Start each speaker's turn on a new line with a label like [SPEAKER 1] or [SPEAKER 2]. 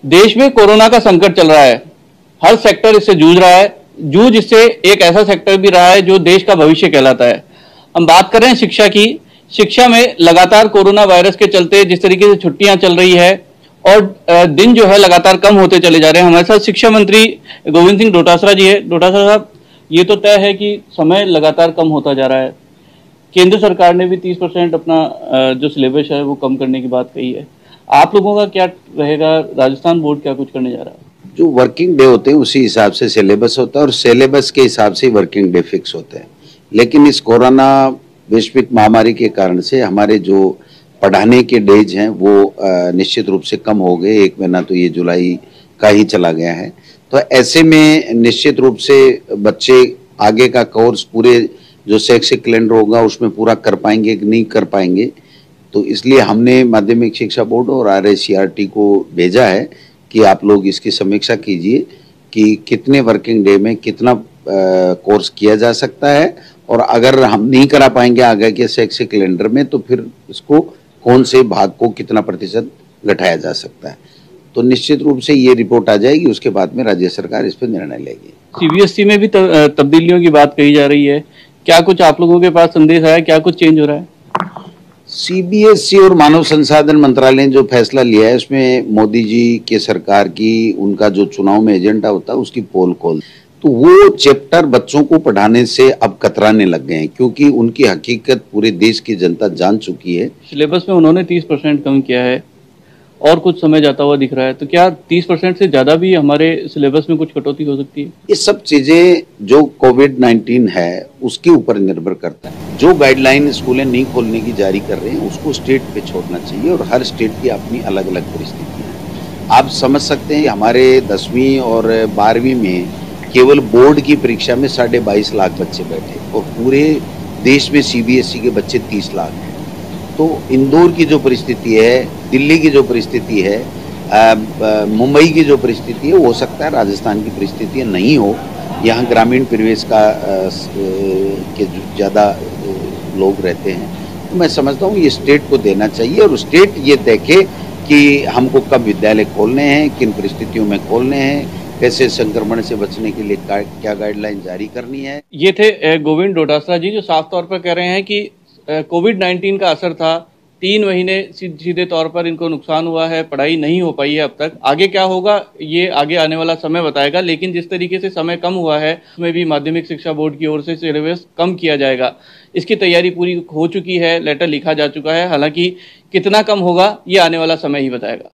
[SPEAKER 1] देश में कोरोना का संकट चल रहा है, हर सेक्टर इससे जूझ रहा है। जूझ इससे एक ऐसा सेक्टर भी रहा है जो देश का भविष्य कहलाता है। हम बात कर रहे हैं शिक्षा की। शिक्षा में लगातार कोरोना वायरस के चलते जिस तरीके से छुट्टियां चल रही है और दिन जो है लगातार कम होते चले जा रहे हैं। हमारे साथ शिक्षा मंत्री गोविंद सिंह डोटासरा जी है। डोटासरा साहब, ये तो तय है कि समय लगातार कम होता जा रहा है। केंद्र सरकार ने भी 30% अपना जो सिलेबस है वो कम करने की बात कही है। आप लोगों का क्या रहेगा? राजस्थान बोर्ड क्या कुछ करने जा रहा है?
[SPEAKER 2] जो वर्किंग डे होते हैं उसी हिसाब से सिलेबस होता है और सिलेबस के हिसाब से वर्किंग डे फिक्स होते हैं। लेकिन इस कोरोना वैश्विक महामारी के कारण से हमारे जो पढ़ाने के डेज हैं वो निश्चित रूप से कम हो गए। 1 महीना तो ये जुलाई का ही चला गया है। तो ऐसे में निश्चित रूप से बच्चे आगे का कोर्स पूरे जो शैक्षिक कैलेंडर होगा उसमें पूरा कर पाएंगे कि नहीं कर पाएंगे। तो इसलिए हमने माध्यमिक शिक्षा बोर्ड और RICRT को भेजा है कि आप लोग इसकी समीक्षा कीजिए कि कितने वर्किंग डे में कितना कोर्स किया जा सकता है और अगर हम नहीं करा पाएंगे आगे के शैक्षिक कैलेंडर में तो फिर इसको कौन से भाग को कितना प्रतिशत घटाया जा सकता है। तो निश्चित रूप से ये रिपोर्ट आ जाएगी, उसके बाद में राज्य सरकार इस पर निर्णय लेगी।
[SPEAKER 1] CBSE में भी तब्दीलियों की बात कही जा रही है। क्या कुछ आप लोगों के पास संदेश आया? क्या कुछ चेंज हो रहा है?
[SPEAKER 2] CBSE और मानव संसाधन मंत्रालय ने जो फैसला लिया है उसमें मोदी जी के सरकार की उनका जो चुनाव में एजेंडा होता है उसकी पोल खोल, तो वो चैप्टर बच्चों को पढ़ाने से अब कतराने लग गए हैं क्योंकि उनकी हकीकत पूरे देश की जनता जान चुकी है।
[SPEAKER 1] सिलेबस में उन्होंने 30% कम किया है और कुछ समय जाता हुआ दिख रहा है, तो क्या 30% से ज्यादा भी हमारे सिलेबस में कुछ कटौती हो सकती है?
[SPEAKER 2] ये सब चीजें जो कोविड-19 है उसके ऊपर निर्भर करता है। जो गाइडलाइन स्कूलें नहीं खोलने की जारी कर रहे हैं उसको स्टेट पे छोड़ना चाहिए और हर स्टेट की अपनी अलग अलग परिस्थिति है। आप समझ सकते हैं हमारे 10वीं और 12वीं में केवल बोर्ड की परीक्षा में 22.5 लाख बच्चे बैठे और पूरे देश में CBSE के बच्चे 30 लाख हैं। तो इंदौर की जो परिस्थिति है, दिल्ली की जो परिस्थिति है, मुंबई की जो परिस्थिति है, हो सकता है राजस्थान की परिस्थितियाँ नहीं हो। यहाँ ग्रामीण परिवेश का के ज़्यादा लोग रहते हैं। तो मैं समझता हूँ ये स्टेट को देना चाहिए और स्टेट ये देखे कि हमको कब विद्यालय खोलने हैं, किन परिस्थितियों में खोलने हैं, कैसे संक्रमण से बचने के लिए क्या गाइडलाइन जारी करनी है।
[SPEAKER 1] ये थे गोविंद डोटासरा जी, जो साफ तौर पर कह रहे हैं कि कोविड-19 का असर था। 3 महीने सीधे तौर पर इनको नुकसान हुआ है, पढ़ाई नहीं हो पाई है अब तक। आगे क्या होगा ये आगे आने वाला समय बताएगा, लेकिन जिस तरीके से समय कम हुआ है उसमें भी माध्यमिक शिक्षा बोर्ड की ओर से सिलेबस कम किया जाएगा। इसकी तैयारी पूरी हो चुकी है, लेटर लिखा जा चुका है। हालांकि कितना कम होगा ये आने वाला समय ही बताएगा।